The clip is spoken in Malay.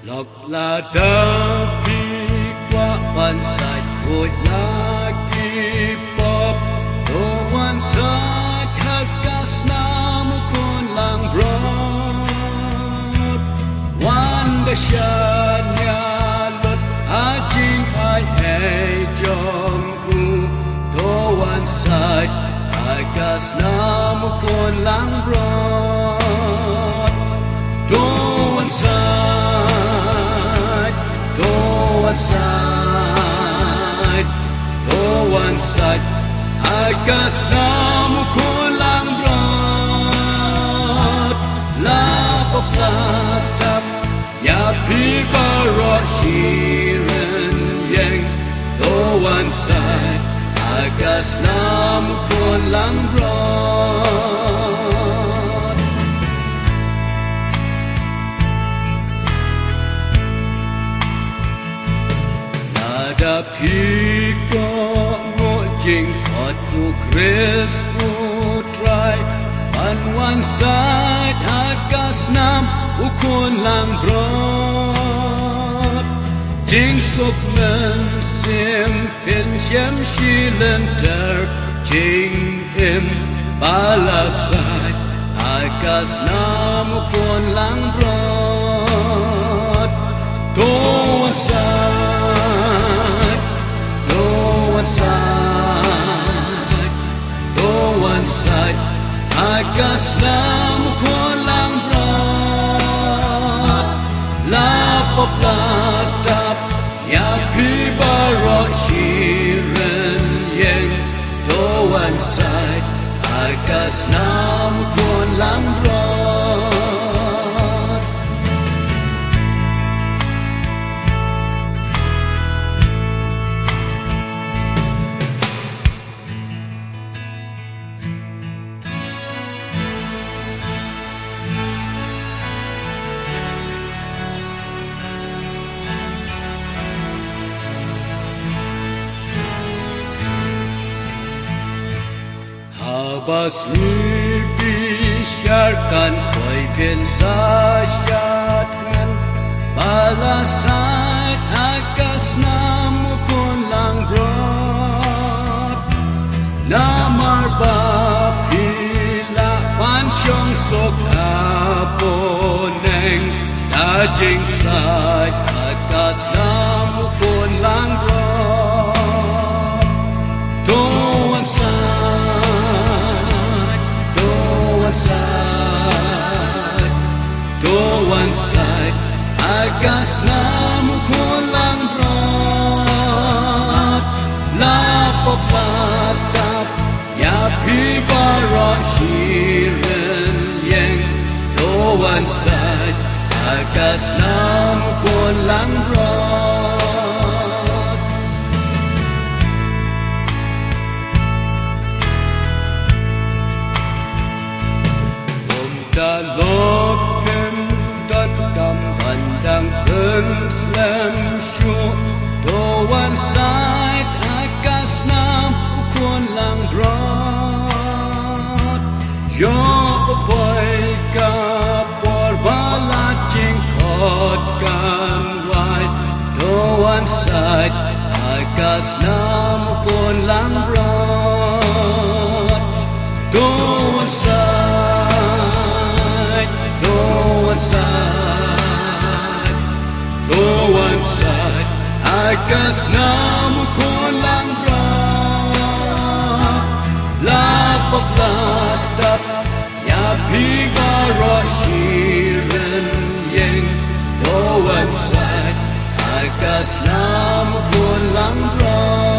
Lộc là đá phi qua bàn sạch khôi lá kỳ bóp đồ quan sát hát ca sna mu con lang brot wan da shan ya lot a jing ai hay jong u đồ quan sát hát ca sna mu con lang brot đồ quan sát one side agas namu kulang brot la poplatap ya pi barot shiren yang do one side agas namu kulang brot nada pi jing kot tu Chris utrai on one side agas nam ukun lang brot jing suk men sim pin shem shilen ter jing im bala side agas nam ukun lang brot do one side one side agas namu kulang brot la poplatap ya pi barot shiren yang do one side agas namu kulang brot Habas lipi syarkan koi pin sasyatkan balasat agas namu kun lang brot namar bapila pansyong sok aponeng dajing sat agas namu kun lang brot doan one side agas namu kulang brot la poplatap ya pi barot shiren yang do one side agas namu kulang brot dalok pandang Islam syuk do one side agas nam ukun lang brot yo boy ka por balat jingkot kan wai do one side agas nam ukun lang brot do one side one side agas namu kulang brot la poplatap ya pi barot shiren yang do one side agas namu kulang brot